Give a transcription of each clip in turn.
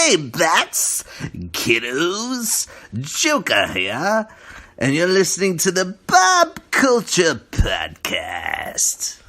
Hey, bats, kiddos, Joker here, and you're listening to the Pop Culture Podcast.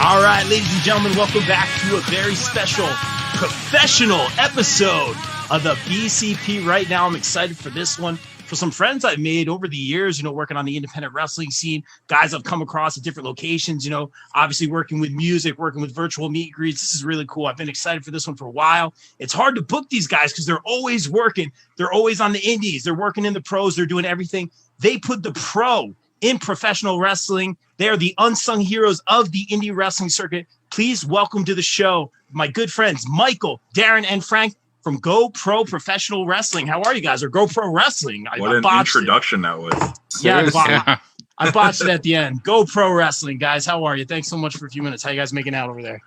All right, ladies and gentlemen, welcome back to a very special professional episode of the BCP. Right now, I'm excited for this one. For some friends I've made over the years, working on the independent wrestling scene, guys I've come across at different locations, obviously working with music, working with virtual meet and greets. This is really cool. I've been excited for this one for a while. It's hard to book these guys because they're always working. They're always on the indies. They're working in the pros. They're doing everything. They put the pro in professional wrestling. They are the unsung heroes of the indie wrestling circuit. Please welcome to the show my good friends, Michael, Darren, and Frank from Go Pro Professional Wrestling. How are you guys? Or Go Pro Wrestling? What an introduction that was. Yeah, I botched it at the end. Go Pro Wrestling, guys. How are you? Thanks so much for a few minutes. How you guys making out over there?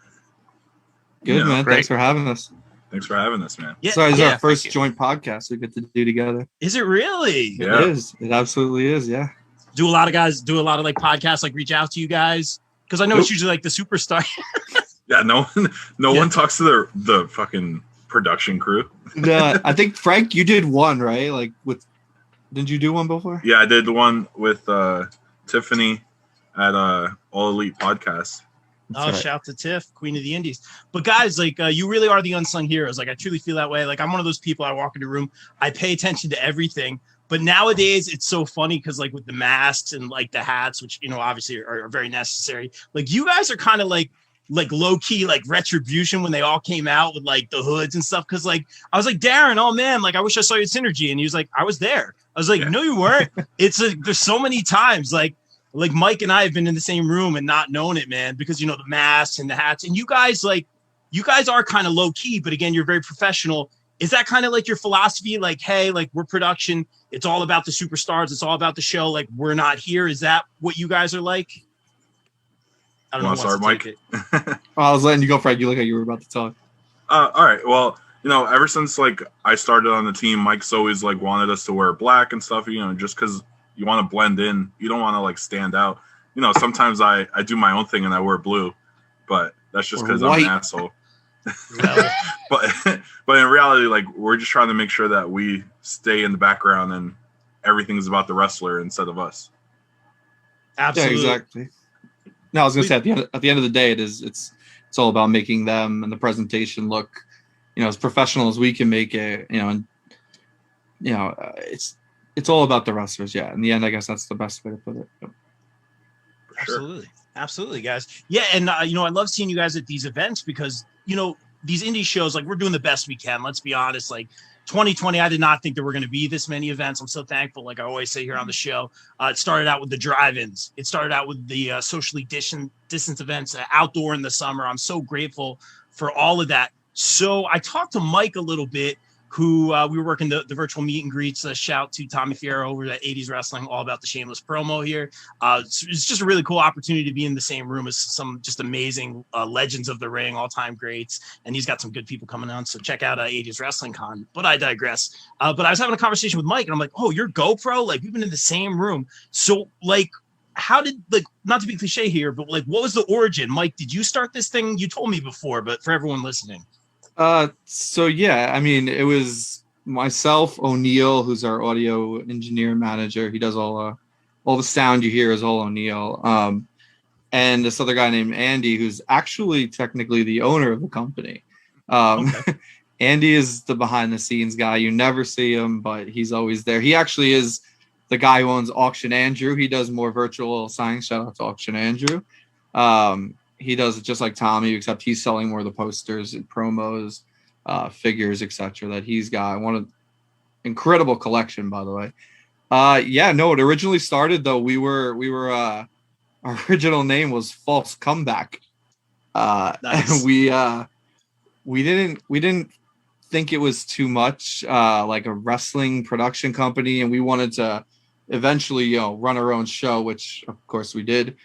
Good, man. Great. Thanks for having us. Thanks for having us, man. Yeah, So it's our first joint podcast we get to do together. Is it really? Yeah. It is. It absolutely is, yeah. Do a lot of guys do a lot of like podcasts, like reach out to you guys? Because I know it's usually like the superstar. Yeah, no one talks to the fucking production crew. I think Frank, you did one, right? Didn't you do one before? Yeah, I did the one with Tiffany at All Elite Podcast. Oh, right. Shout to Tiff, Queen of the Indies. But guys, you really are the unsung heroes. I truly feel that way. I'm one of those people, I walk into a room, I pay attention to everything. But nowadays, it's so funny because with the masks and the hats, which, obviously are very necessary. You guys are kind of like low key, Retribution when they all came out with the hoods and stuff. Because I was like, Darren, oh man, I wish I saw you at Synergy. And he was like, I was there. I was like, yeah. No, you weren't. It's there's so many times like Mike and I have been in the same room and not known it, man, because, the masks and the hats. And you guys are kind of low key. But again, you're very professional. Is that kind of your philosophy? Hey, we're production. It's all about the superstars. It's all about the show. We're not here. Is that what you guys are like? I don't know. Start, Mike? I was letting you go, Frank. You look like you were about to talk. All right. Well, ever since I started on the team, Mike's always wanted us to wear black and stuff. Just because you want to blend in. You don't want to stand out. Sometimes I do my own thing and I wear blue, but that's just because I'm an asshole. but in reality, we're just trying to make sure that we stay in the background and everything's about the wrestler instead of us. Absolutely. Yeah, exactly. No, I was gonna say at the end of the day, it's all about making them and the presentation look, as professional as we can make it. It's all about the wrestlers. Yeah, in the end, I guess that's the best way to put it. Yep. Absolutely, guys. Yeah, and I love seeing you guys at these events because these indie shows, we're doing the best we can. Let's be honest. 2020, I did not think there were going to be this many events. I'm so thankful. I always say here on the show, it started out with the drive-ins. It started out with the socially distance events, outdoor in the summer. I'm so grateful for all of that. So I talked to Mike a little bit, who we were working the virtual meet and greets. Shout to Tommy Fierro over at 80s Wrestling, all about the shameless promo here. It's just a really cool opportunity to be in the same room as some just amazing legends of the ring, all-time greats. And he's got some good people coming on, so check out 80s Wrestling Con. But I digress. But I was having a conversation with Mike, and I'm like, oh, you're GoPro? We've been in the same room. So, how did, not to be cliche here, but what was the origin? Mike, did you start this thing? You told me before, but for everyone listening. So yeah, I mean, it was myself, O'Neill, who's our audio engineer and manager. He does all the sound you hear is all O'Neill. And this other guy named Andy, who's actually technically the owner of the company. Okay. Andy is the behind the scenes guy. You never see him, but he's always there. He actually is the guy who owns Auction Andrew. He does more virtual signings. Shout out to Auction Andrew. He does it just like Tommy, except he's selling more of the posters and promos, figures, etc. that he's got. Incredible collection, by the way. It originally started though. We were our original name was False Comeback. Nice. We didn't think it was too much like a wrestling production company, and we wanted to eventually run our own show, which of course we did.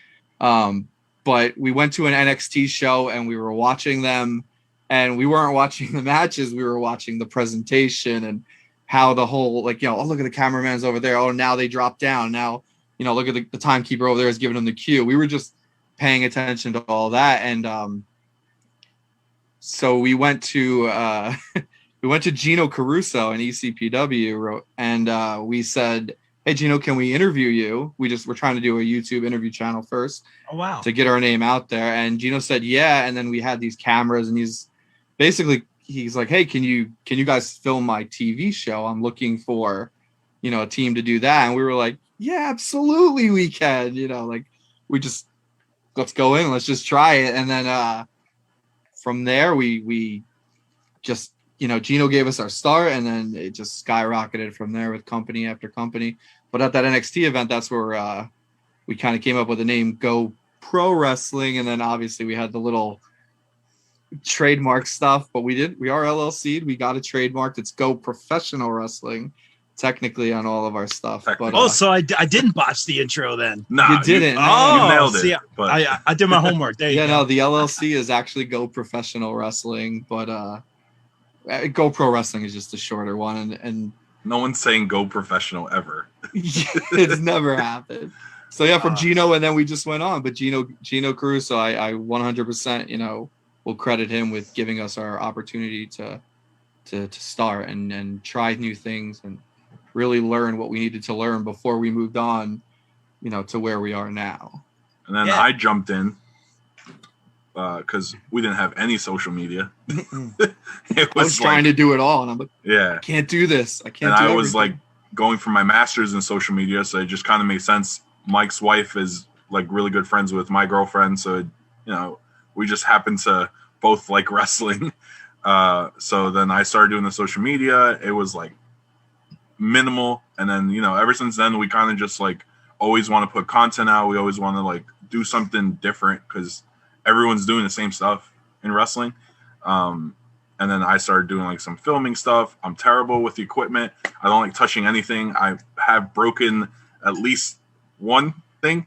but we went to an NXT show and we were watching them, and we weren't watching the matches. We were watching the presentation and how the whole, like, oh, look at the cameraman's over there. Oh, now they drop down. Now, look at the timekeeper over there is giving them the cue. We were just paying attention to all that. And so we went to Gino Caruso in ECPW, and we said, hey, Gino, can we interview you? We're trying to do a YouTube interview channel first. Oh, wow. To get our name out there. And Gino said, yeah. And then we had these cameras, and he's like, hey, can you guys film my TV show? I'm looking for, a team to do that. And we were like, yeah, absolutely we can. Let's go in, let's just try it. And then from there we just, Gino gave us our start, and then it just skyrocketed from there with company after company. But at that NXT event, that's where we kind of came up with the name Go Pro Wrestling. And then obviously we had the little trademark stuff, but we are LLC'd. We got it trademarked. It's Go Professional Wrestling, technically, on all of our stuff. But so I didn't botch the intro then. Nah, you didn't. You nailed it. See, but I did my homework. There you go. No, the LLC is actually Go Professional Wrestling, but Go Pro Wrestling is just a shorter one, and no one's saying Go Professional ever. It's never happened. So yeah, from Gino, and then we just went on. But Gino Caruso, I 100%, will credit him with giving us our opportunity to start and try new things and really learn what we needed to learn before we moved on, to where we are now. And then I jumped in because we didn't have any social media. I was trying to do it all, and I'm like, yeah, I can't do this. I can't. And do I was everything. like going for my master's in social media, so it just kind of made sense. Mike's wife is like really good friends with my girlfriend, so we just happened to both like wrestling. So then I started doing the social media. It was like minimal, and then ever since then we kind of just like always want to put content out. We always want to like do something different because everyone's doing the same stuff in wrestling. And then I started doing like some filming stuff. I'm terrible with the equipment. I don't like touching anything. I have broken at least one thing.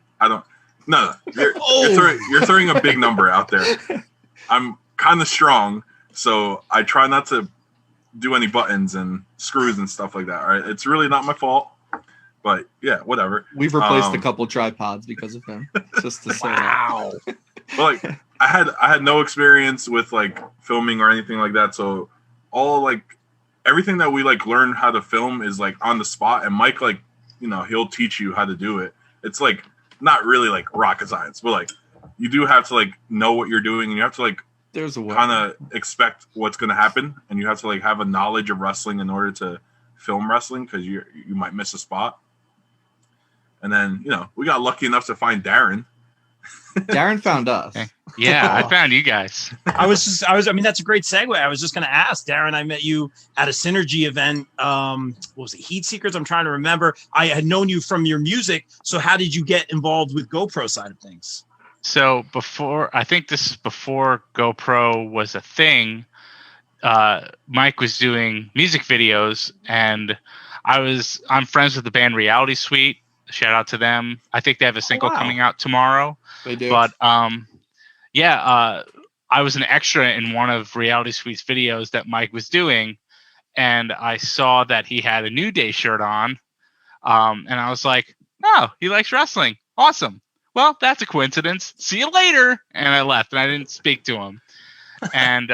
No, you're throwing a big number out there. I'm kind of strong, so I try not to do any buttons and screws and stuff like that. All right, it's really not my fault, but yeah, whatever. We've replaced a couple tripods because of him. Just to say wow. that. But like, I had no experience with like filming or anything like that, so all like everything that we like learn how to film is like on the spot, and Mike like he'll teach you how to do it. It's like not really like rocket science, but like you do have to like know what you're doing, and you have to like there's a way kind of expect what's going to happen, and you have to like have a knowledge of wrestling in order to film wrestling because you might miss a spot. And then we got lucky enough to find Darren. Darren found us. Yeah, I found you guys. I mean, that's a great segue. I was just going to ask, Darren, I met you at a Synergy event. What was it? Heat Seekers? I'm trying to remember. I had known you from your music. So how did you get involved with GoPro side of things? So I think this is before GoPro was a thing. Mike was doing music videos, and I'm friends with the band Reality Suite. Shout out to them. I think they have a single coming out tomorrow. They do. But I was an extra in one of Reality Suite's videos that Mike was doing, and I saw that he had a New Day shirt on, and I was like, oh, he likes wrestling. Awesome. Well, that's a coincidence. See you later. And I left, and I didn't speak to him. And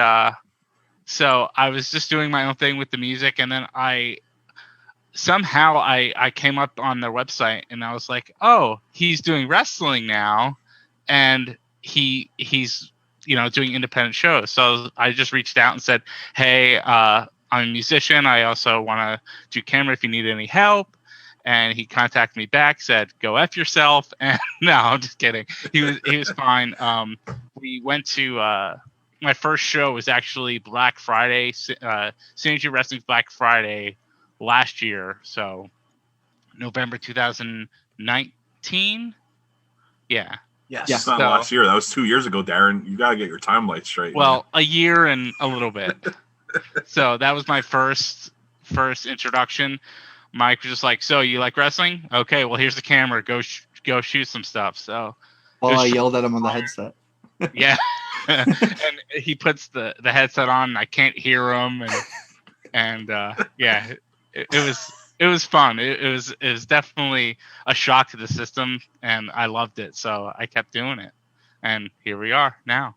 so I was just doing my own thing with the music, and then I came up on their website, and I was like, oh, he's doing wrestling now, and he's doing independent shows. So I just reached out and said, hey, I'm a musician. I also want to do camera if you need any help. And he contacted me back, said, go F yourself. And no, I'm just kidding. He was fine. We went to my first show was actually Black Friday, Synergy Wrestling's Black Friday last year. So November 2019. Yeah. Yes. It's not last year. That was 2 years ago, Darren. You got to get your timeline straight. Well, a year and a little bit. So that was my first introduction. Mike was just like, so you like wrestling? Okay, well, here's the camera. Go shoot some stuff. So while I yelled at him on the headset. Yeah. And he puts the headset on. I can't hear him, and yeah, it was fun. It was definitely a shock to the system, and I loved it. So I kept doing it, and here we are now.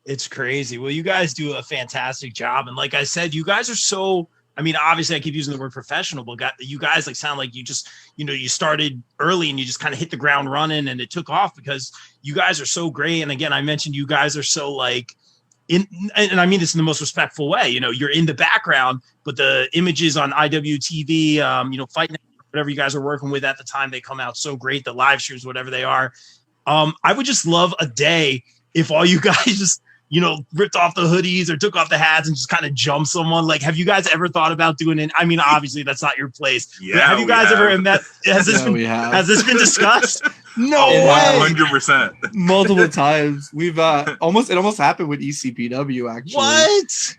It's crazy. Well, you guys do a fantastic job, and like I said, you guys are so. I mean, obviously, I keep using the word professional, but you guys like sound like you just, you started early and you just kind of hit the ground running, and it took off because you guys are so great. And again, I mentioned you guys are so like and I mean this in the most respectful way. You're in the background, but the images on IWTV, Fight Night, whatever you guys are working with at the time, they come out so great. The live streams, whatever they are. I would just love a day if all you guys just, ripped off the hoodies or took off the hats and just kind of jumped someone. Like, have you guys ever thought about doing it? I mean, obviously that's not your place. Yeah, but have you guys ever met? Has this been discussed? No way. 100%. Multiple times. We've it almost happened with ECPW actually. What?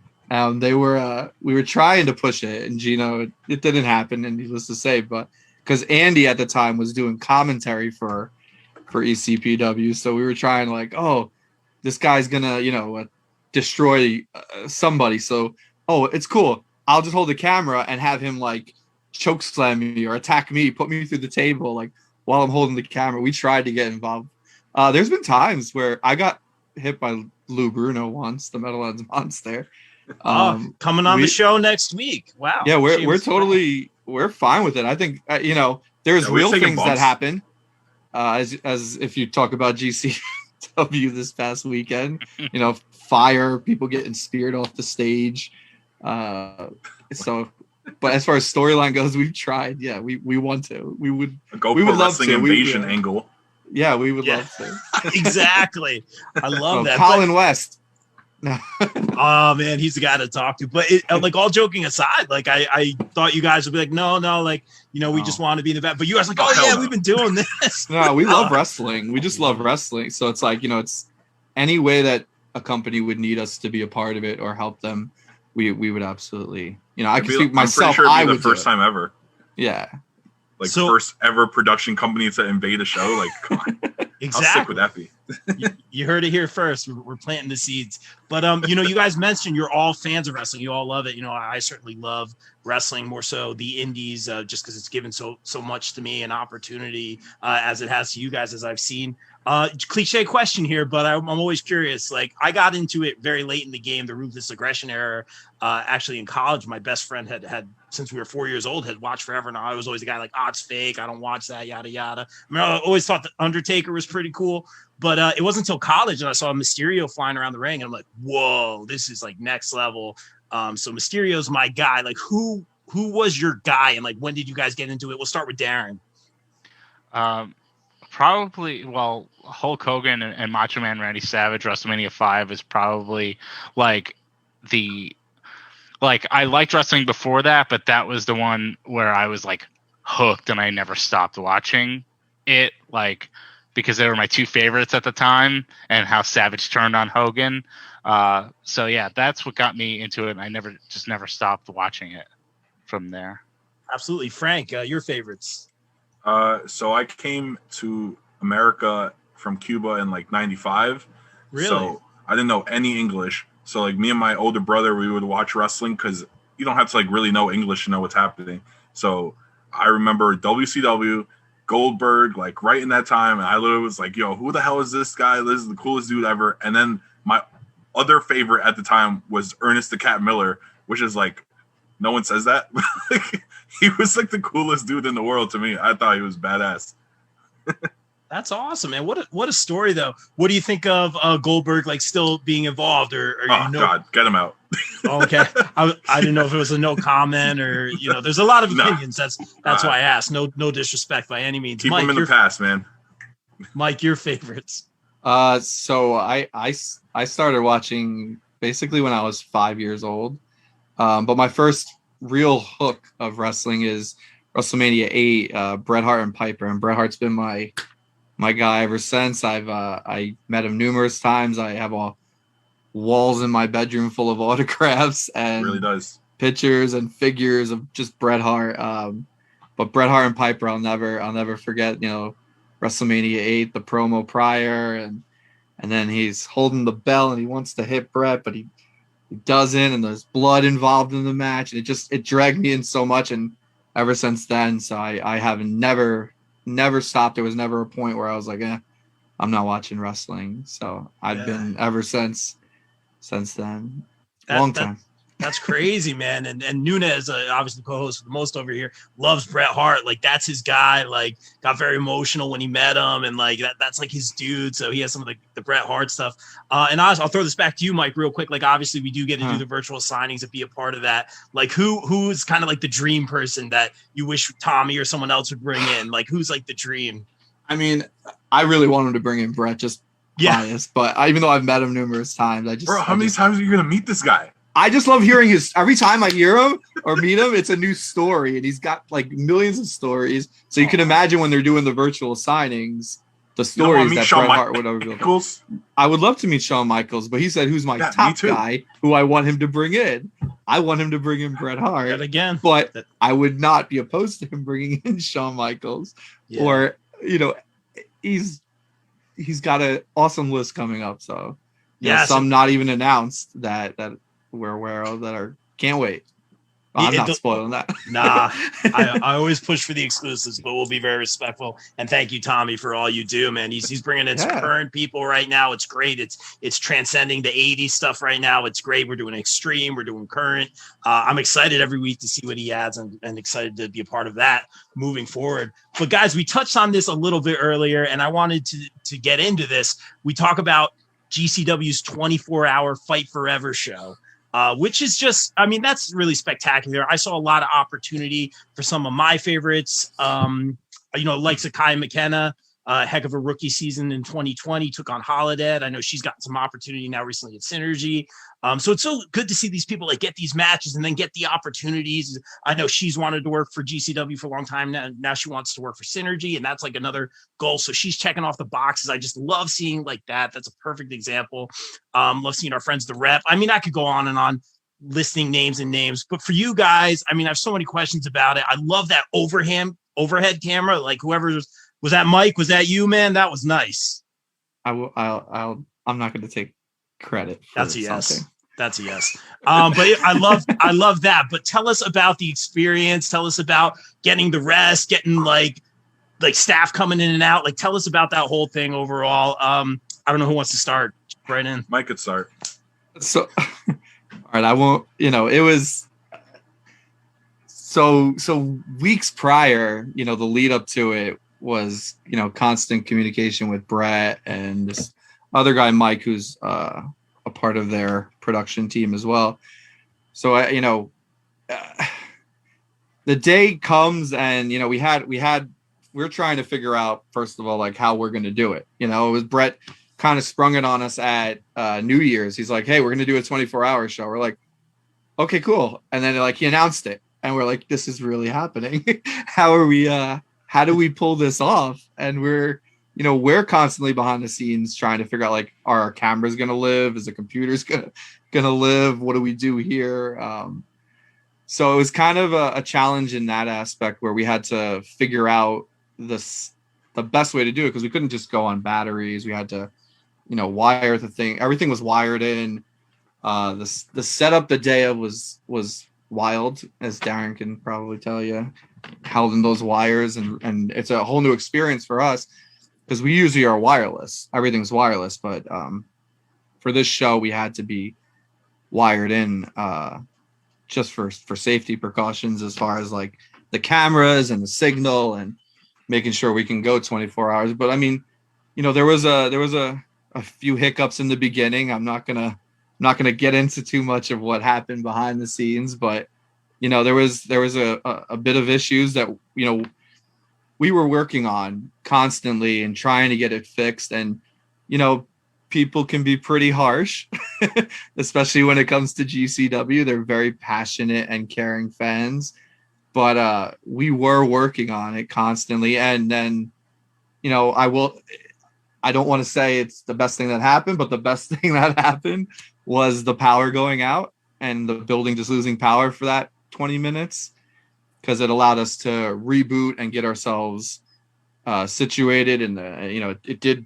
We were trying to push it, and Gino, it didn't happen, and needless to say, but because Andy at the time was doing commentary for ECPW, so we were trying like, oh, this guy's gonna, destroy somebody. So, it's cool. I'll just hold the camera and have him like choke slam me or attack me, put me through the table, like while I'm holding the camera. We tried to get involved. There's been times where I got hit by Lou Bruno once, the Metalheads monster. Coming on the show next week. Wow. Yeah, we're fine with it. I think there's real things that happen. As if you talk about GCW this past weekend, fire, people getting speared off the stage. But as far as storyline goes, we've tried. Yeah, we want to. We would love to. Invasion angle. Yeah, we would love to. Exactly. I love that. Colin West. No. Oh man, he's the guy to talk to. But like all joking aside, like I thought you guys would be like, no, like we just want to be in the back. But you guys are like, oh yeah, we've been doing this. No, we love wrestling. We just love wrestling. So it's like it's any way that a company would need us to be a part of it or help them, we would absolutely. I can speak myself. I'm pretty sure it'd be the first time ever. Yeah. Like first ever production company to invade a show. Like, come on. Exactly. How sick would that be? You heard it here first. We're planting the seeds. But you guys mentioned you're all fans of wrestling. You all love it. I certainly love wrestling, more so the indies, just because it's given so much to me, an opportunity as it has to you guys, as I've seen. Cliche question here, but I'm always curious. Like, I got into it very late in the game, the ruthless aggression era. Actually, in college, my best friend had since we were 4 years old, had watched forever. Now I was always the guy like, it's fake. I don't watch that, yada yada. I mean, I always thought the Undertaker was pretty cool, but it wasn't until college that I saw Mysterio flying around the ring, and I'm like, whoa, this is like next level. So Mysterio's my guy. Like, who was your guy, and like, when did you guys get into it? We'll start with Darren. Probably, Hulk Hogan and Macho Man Randy Savage, WrestleMania 5 is probably like I liked wrestling before that, but that was the one where I was like hooked and I never stopped watching it, like, because they were my two favorites at the time and how Savage turned on Hogan. So yeah, that's what got me into it. And I never stopped watching it from there. Absolutely. Frank, your favorites. So I came to America from Cuba in like 95. Really? So I didn't know any English. So like me and my older brother, we would watch wrestling because you don't have to like really know English to know what's happening. So I remember WCW, Goldberg, like right in that time. And I literally was like, yo, who the hell is this guy? This is the coolest dude ever. And then my other favorite at the time was Ernest the Cat Miller, which is like, no one says that. Like, he was like the coolest dude in the world to me. I thought he was badass. That's awesome, man. What a story, though. What do you think of Goldberg like still being involved, or God, get him out. Oh, okay, I didn't know if it was a no comment or There's a lot of opinions. That's why I asked. No disrespect by any means. Keep Mike, him in the past, man. Mike, your favorites. So I started watching basically when I was 5 years old. But my first real hook of wrestling is WrestleMania 8, Bret Hart and Piper, and Bret Hart's been my guy ever since. I met him numerous times. I have walls in my bedroom full of autographs and really does pictures and figures of just Bret Hart. But Bret Hart and Piper, I'll never forget. WrestleMania 8, the promo prior, and then he's holding the bell and he wants to hit Brett, but he doesn't, and there's blood involved in the match, and it dragged me in so much, and ever since then, so I haven't never stopped. There was never a point where I was like, I'm not watching wrestling. So I've been ever since then. Long time. That's crazy, man. And Nunez, obviously co-host for the most over here, loves Bret Hart. Like, that's his guy. Like, got very emotional when he met him, and like that's like his dude. So he has some of the Bret Hart stuff. And I'll throw this back to you, Mike, real quick. Like, obviously we do get to do the virtual signings and be a part of that. Like, who's kind of like the dream person that you wish Tommy or someone else would bring in? Like, who's like the dream? I mean, I really want him to bring in Bret, just biased, but even though I've met him numerous times, how many times are you gonna meet this guy? I just love hearing every time I hear him or meet him, it's a new story, and he's got like millions of stories. So you can imagine when they're doing the virtual signings, the stories that Bret Hart would ever build. I would love to meet Shawn Michaels, but he said, who's my top guy who I want him to bring in? I want him to bring in Bret Hart again, but I would not be opposed to him bringing in Shawn Michaels or, he's got an awesome list coming up. So some not even announced that we're aware of that are can't wait. I'm not spoiling that. Nah, I always push for the exclusives, but we'll be very respectful. And thank you, Tommy, for all you do, man. He's bringing in some current people right now. It's great. It's transcending the 80s stuff right now. It's great. We're doing extreme. We're doing current. I'm excited every week to see what he adds, and excited to be a part of that moving forward. But guys, we touched on this a little bit earlier, and I wanted to get into this. We talk about GCW's 24-hour Fight Forever show. Which is just, I mean, that's really spectacular. I saw a lot of opportunity for some of my favorites, like Sakai McKenna, heck of a rookie season in 2020, took on Holiday. I know she's gotten some opportunity now recently at Synergy. So it's so good to see these people like get these matches and then get the opportunities. I know she's wanted to work for GCW for a long time now. Now she wants to work for Synergy, and that's like another goal. So she's checking off the boxes. I just love seeing like that. That's a perfect example. Love seeing our friends, the Rep. I mean, I could go on listing names, but for you guys, I mean, I have so many questions about it. I love that overhead camera. Like, whoever was that, Mike? Was that you, man? That was nice. I'm not going to take credit. That's a yes. That's a yes. But I love that. But tell us about the experience. Tell us about getting the rest, getting like staff coming in and out. Like, tell us about that whole thing overall. I don't know who wants to start. Right in. Mike could start. So, all right, I won't. It was so weeks prior. The lead up to it was constant communication with Bret and this other guy, Mike, who's a part of their production team as well. So the day comes, and we're trying to figure out, first of all, like how we're going to do it. It was Bret kind of sprung it on us at New Year's. He's like, hey, we're going to do a 24-hour show. We're like, okay, cool. And then he announced it, and we're like, this is really happening. How do we pull this off? And we're constantly behind the scenes trying to figure out, like, are our cameras going to live? Is the computers going to live? What do we do here? So it was kind of a challenge in that aspect, where we had to figure out the best way to do it, because we couldn't just go on batteries. We had to, wire the thing. Everything was wired in. The setup the day of was wild, as Darren can probably tell you, held in those wires, and it's a whole new experience for us, because we usually are wireless. Everything's wireless, but for this show we had to be wired in, just for safety precautions, as far as like the cameras and the signal and making sure we can go 24 hours. But I mean, there was a few hiccups in the beginning. I'm not gonna get into too much of what happened behind the scenes, but there was a bit of issues that we were working on constantly and trying to get it fixed. And people can be pretty harsh, especially when it comes to GCW. They're very passionate and caring fans, but we were working on it constantly. And then I don't want to say it's the best thing that happened, but the best thing that happened was the power going out and the building just losing power for that 20 minutes, because it allowed us to reboot and get ourselves situated, and it did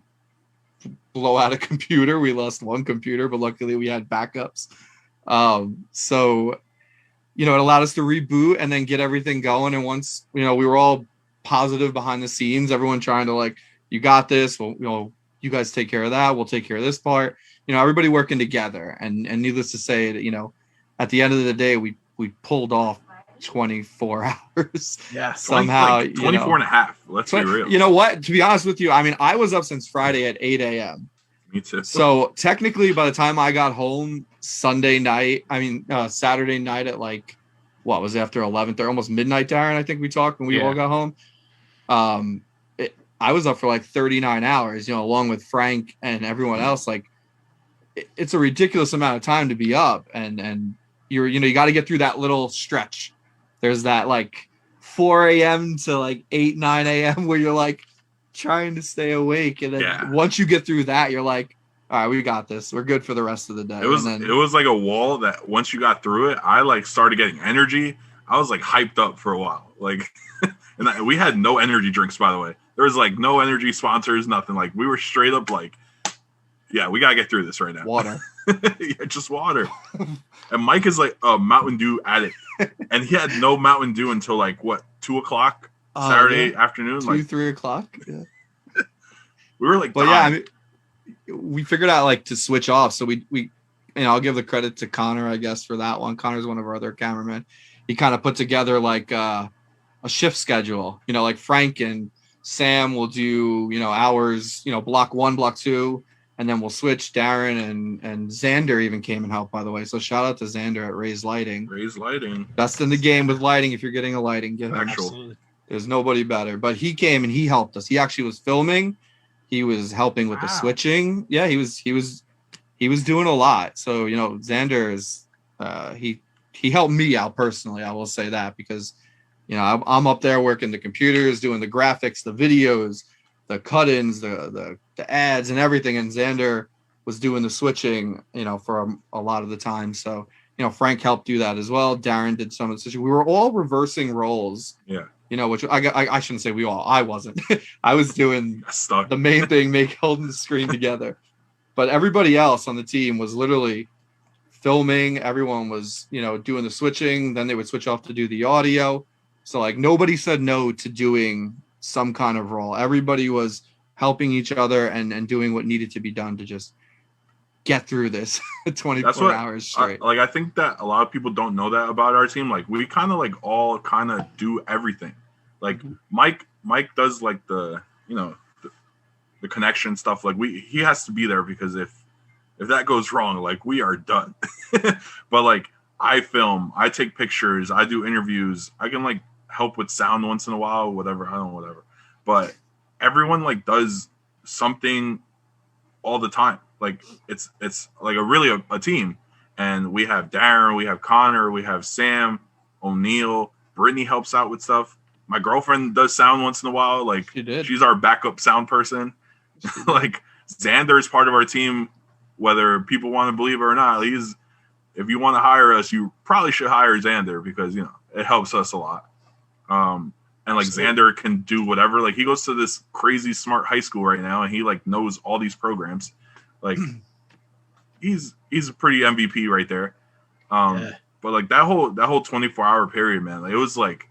blow out a computer. We lost one computer, but luckily we had backups. So it allowed us to reboot and then get everything going. And once we were all positive behind the scenes, everyone trying to like, you got this. Well, you guys take care of that. We'll take care of this part. Everybody working together. And needless to say that at the end of the day, we pulled off 24 hours. Yeah, somehow 24 and a half. Let's be real. You know what? To be honest with you, I mean, I was up since Friday at 8 a.m. Me too. So technically, by the time I got home Saturday night at like, what was it, after 11:30, almost midnight, Darren, I think we talked when we all got home. I was up for like 39 hours, along with Frank and everyone else. Like, it's a ridiculous amount of time to be up, and you got to get through that little stretch. There's that like 4 a.m. to like 8, 9 a.m. where you're like trying to stay awake. And then once you get through that, you're like, all right, we got this. We're good for the rest of the day. It was like a wall that once you got through it, I like started getting energy. I was like hyped up for a while. Like, and we had no energy drinks, by the way. There was like no energy sponsors, nothing. Like, we were straight up like, yeah, we got to get through this right now. Water. Yeah, just water. And Mike is like a Mountain Dew addict. And he had no Mountain Dew until like, what, 2 o'clock Saturday afternoon? 2, like 3 o'clock? Yeah. We were like, but yeah, I mean, we figured out like to switch off. So we I'll give the credit to Connor, I guess, for that one. Connor's one of our other cameramen. He kind of put together like a shift schedule, like Frank and Sam will do, hours, block 1, block 2, and then we'll switch. Darren and Xander even came and helped, by the way. So shout out to Xander at Raise Lighting. Raise Lighting. Best in the game with lighting. If you're getting a lighting, get him. Actual. There's nobody better. But he came and he helped us. He actually was filming. He was helping with the switching. Yeah, he was doing a lot. So, Xander is he helped me out personally. I will say that because, I'm up there working the computers, doing the graphics, the videos, the cut-ins, the ads and everything. And Xander was doing the switching, for a lot of the time. So, Frank helped do that as well. Darren did some of the switching. We were all reversing roles. Yeah. Which I shouldn't say we all. I wasn't. I was doing the main thing, holding the screen together. But everybody else on the team was literally filming. Everyone was, doing the switching. Then they would switch off to do the audio. So like nobody said no to doing some kind of role. Everybody was helping each other and doing what needed to be done to just get through this 24 hours straight. I think that a lot of people don't know that about our team. Like we kind of like all kind of do everything. Like Mike does like the connection stuff. Like he has to be there because if that goes wrong, like we are done. But like I film, I take pictures, I do interviews. I can like help with sound once in a while, whatever. I don't know, whatever. But everyone like does something all the time. Like it's like a team. And we have Darren, we have Connor, we have Sam, O'Neill, Brittany helps out with stuff. My girlfriend does sound once in a while. Like she's our backup sound person. Like Xander is part of our team, whether people want to believe it or not. If you want to hire us, you probably should hire Xander because it helps us a lot. And like Xander can do whatever. Like he goes to this crazy smart high school right now, and he like knows all these programs. Like he's a pretty MVP right there. But like that whole 24-hour period, man, like, it was like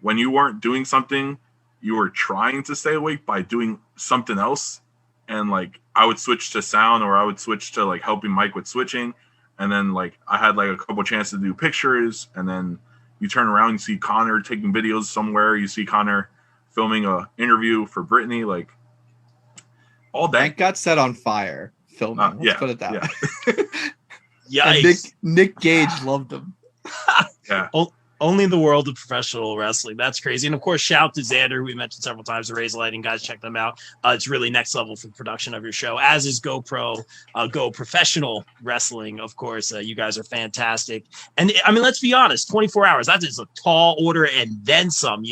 when you weren't doing something, you were trying to stay awake by doing something else. And like I would switch to sound, or I would switch to like helping Mike with switching. And then like I had like a couple chances to do pictures, and then you turn around and see Connor taking videos somewhere. You see Connor filming a interview for Brittany, like all day. Frank got set on fire filming. Let's put it that way. Yikes. Nick Gage loved him. Yeah. Only in the world of professional wrestling. That's crazy. And of course, shout out to Xander, who we mentioned several times, the Raise Lighting guys. Check them out. It's really next level for the production of your show, as is GoPro, Go Professional Wrestling. Of course, you guys are fantastic. And I mean, let's be honest, 24 hours, that is a tall order and then some,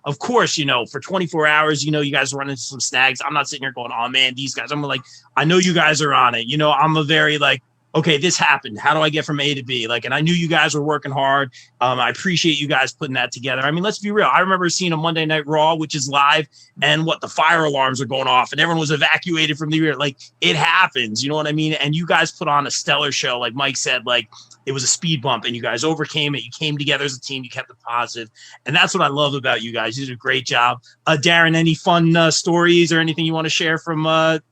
Of course, for 24 hours, you guys run into some snags. I'm not sitting here going, oh man, these guys, I'm like, I know you guys are on it. I'm a very like, okay, this happened. How do I get from A to B? Like, and I knew you guys were working hard. I appreciate you guys putting that together. I mean, let's be real. I remember seeing a Monday Night Raw, which is live, and the fire alarms are going off and everyone was evacuated from the rear. Like, it happens, you know what I mean? And you guys put on a stellar show. Like Mike said, like, it was a speed bump and you guys overcame it. You came together as a team. You kept it positive. And that's what I love about you guys. You did a great job. Darren, any fun stories or anything you want to share from the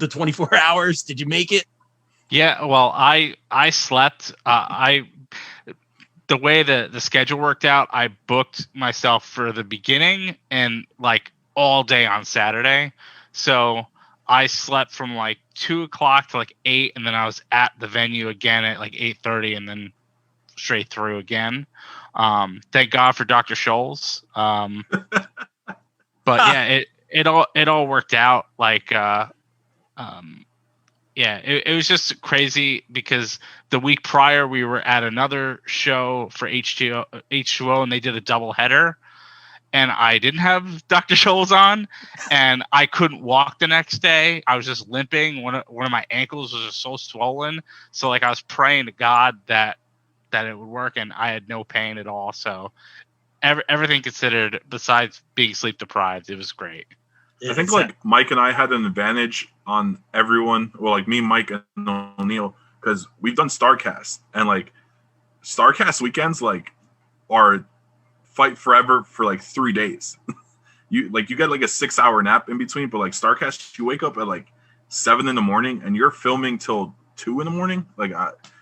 24 hours? Did you make it? Yeah, well, I slept. The way the schedule worked out, I booked myself for the beginning and like all day on Saturday. So I slept from like 2:00 to like 8, and then I was at the venue again at like 8:30, and then straight through again. Thank God for Dr. Scholl's. But yeah, it all worked out. Like yeah, it was just crazy because the week prior we were at another show for H2O, and they did a double header, and I didn't have Dr. Scholl's on, and I couldn't walk the next day. I was just limping. One of my ankles was just so swollen. So like I was praying to God that it would work, and I had no pain at all. So everything considered, besides being sleep deprived, it was great. I think like Mike and I had an advantage on everyone. Well, like me, Mike, and O'Neill, because we've done Starcast, and like Starcast weekends like are fight forever for like 3 days. you get like a 6-hour nap in between, but like Starcast, you wake up at like 7 in the morning and you're filming till 2 in the morning. Like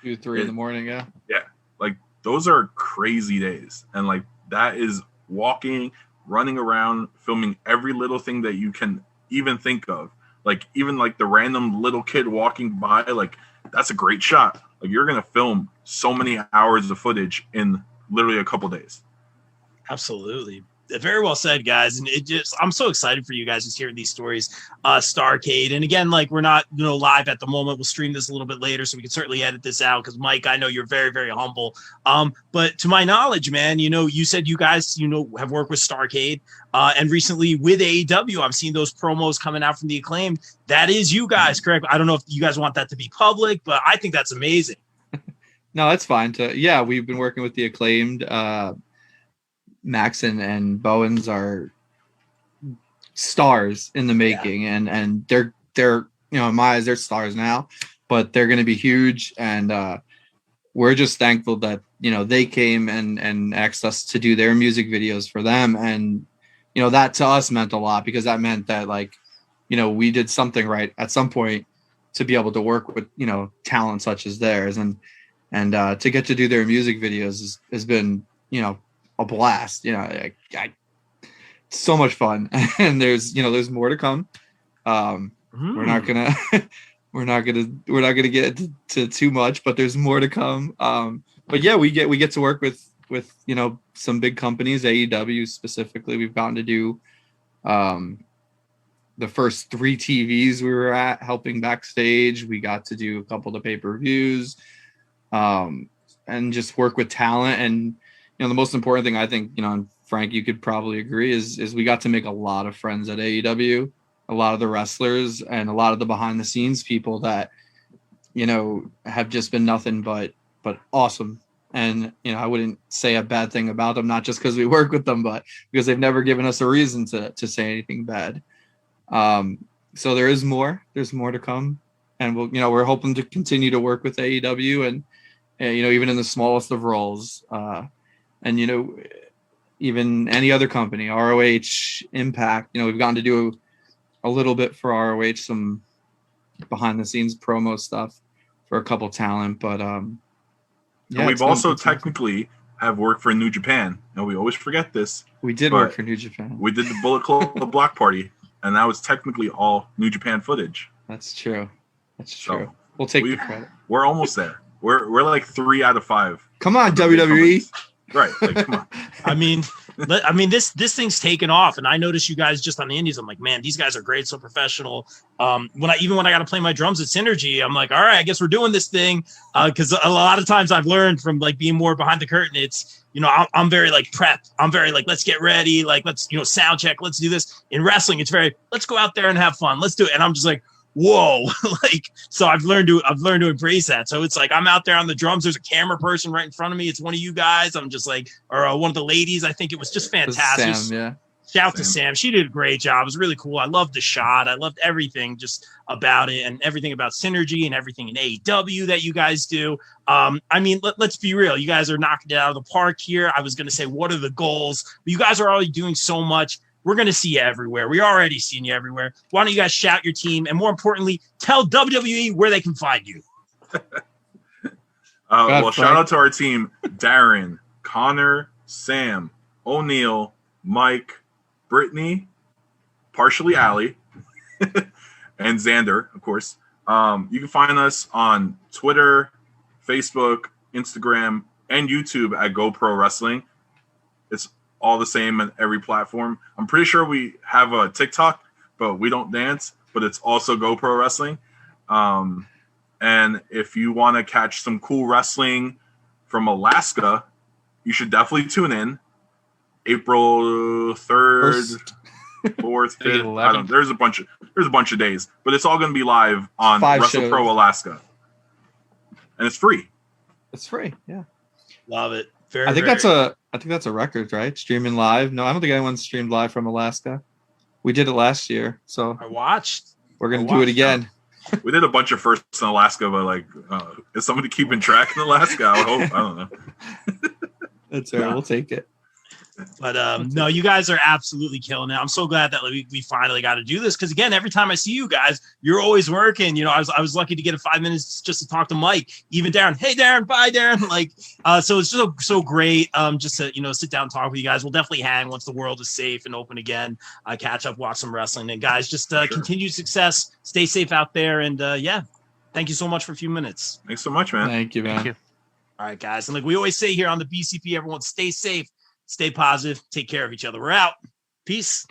2, 3 in the morning, yeah. Yeah, like those are crazy days, and like that is walking, running around, filming every little thing that you can even think of. Like even like the random little kid walking by, like that's a great shot. Like you're gonna film so many hours of footage in literally a couple days. Absolutely. Very well said, guys. And I'm so excited for you guys to hear these stories. Starcade. And again, like we're not, live at the moment. We'll stream this a little bit later, so we can certainly edit this out. Cause Mike, I know you're very, very humble. But to my knowledge, man, you said you guys, have worked with Starcade, and recently with AEW, I'm seeing those promos coming out from the Acclaimed. That is you guys, correct? I don't know if you guys want that to be public, but I think that's amazing. No, that's fine. We've been working with the Acclaimed. Max and Bowens are stars in the making, and they're in my eyes, they're stars now, but they're going to be huge. And we're just thankful that they came and asked us to do their music videos for them, and that to us meant a lot, because that meant that we did something right at some point to be able to work with talent such as theirs, and to get to do their music videos has been a blast. So much fun. And there's more to come. We're not gonna get to too much, but there's more to come. But yeah, we get to work with some big companies. AEW specifically, we've gotten to do the first 3 TVs we were at, helping backstage. We got to do a couple of pay-per-views, and just work with talent. And the most important thing, I think, and Frank, you could probably agree, is we got to make a lot of friends at AEW, a lot of the wrestlers and a lot of the behind the scenes people that, have just been nothing but awesome. And, I wouldn't say a bad thing about them, not just because we work with them, but because they've never given us a reason to say anything bad. So there's more to come. And we're hoping to continue to work with AEW and even in the smallest of roles, and even any other company, ROH, Impact. We've gotten to do a little bit for ROH, some behind the scenes promo stuff for a couple talent, but and we've also technically have worked for New Japan, and we always forget this. We did work for New Japan. We did the Bullet Club block party, and that was technically all New Japan footage. That's true. So we'll take the credit. We're almost there. We're like 3 out of 5. Come on, WWE. Right, like, come on. I mean, this thing's taken off, and I noticed you guys just on the indies. I'm like, man, these guys are great, so professional. When I got to play my drums at Synergy, I'm like, all right, I guess we're doing this thing. Because a lot of times I've learned from like being more behind the curtain. It's I'm very like prep. I'm very like, let's get ready. Like let's sound check. Let's do this. In wrestling, it's very let's go out there and have fun. Let's do it. And I'm just like, whoa, like, so I've learned to embrace that. So it's like, I'm out there on the drums. There's a camera person right in front of me. It's one of you guys. I'm just like, or one of the ladies. I think it was just fantastic. Sam, yeah. Shout out to Sam. She did a great job. It was really cool. I loved the shot. I loved everything just about it and everything about Synergy and everything in AEW that you guys do. I mean, let's be real. You guys are knocking it out of the park here. I was going to say, what are the goals? But you guys are already doing so much. We're going to see you everywhere. We're already seeing you everywhere. Why don't you guys shout your team? And more importantly, tell WWE where they can find you. Well, shout out to our team, Darren, Connor, Sam, O'Neill, Mike, Brittany, partially Allie, and Xander, of course. You can find us on Twitter, Facebook, Instagram, and YouTube at GoPro Wrestling. It's all the same on every platform. I'm pretty sure we have a TikTok, but we don't dance, but it's also GoPro Wrestling. And if you want to catch some cool wrestling from Alaska, you should definitely tune in. April 3rd, 4th, 5th. I don't. There's a bunch of days, but it's all going to be live on Wrestlepro Alaska, and it's free. It's free. Yeah, love it. I think that's a record, right? Streaming live. No, I don't think anyone's streamed live from Alaska. We did it last year, so I watched. We're going to do it again. We did a bunch of firsts in Alaska, but like, is somebody keeping track in Alaska? I hope. I don't know. That's all right. We'll take it. But no, you guys are absolutely killing it. I'm so glad that we finally got to do this, because again, every time I see you guys, you're always working. You know, I was lucky to get 5 minutes just to talk to Mike, even Darren. Hey, Darren, bye, Darren. Like, so it's just so great. Just to sit down and talk with you guys. We'll definitely hang once the world is safe and open again. Catch up, watch some wrestling, and guys, just continued success. Stay safe out there, and yeah, thank you so much for a few minutes. Thanks so much, man. Thank you, man. Thank you. All right, guys, and like we always say here on the BCP, everyone stay safe. Stay positive. Take care of each other. We're out. Peace.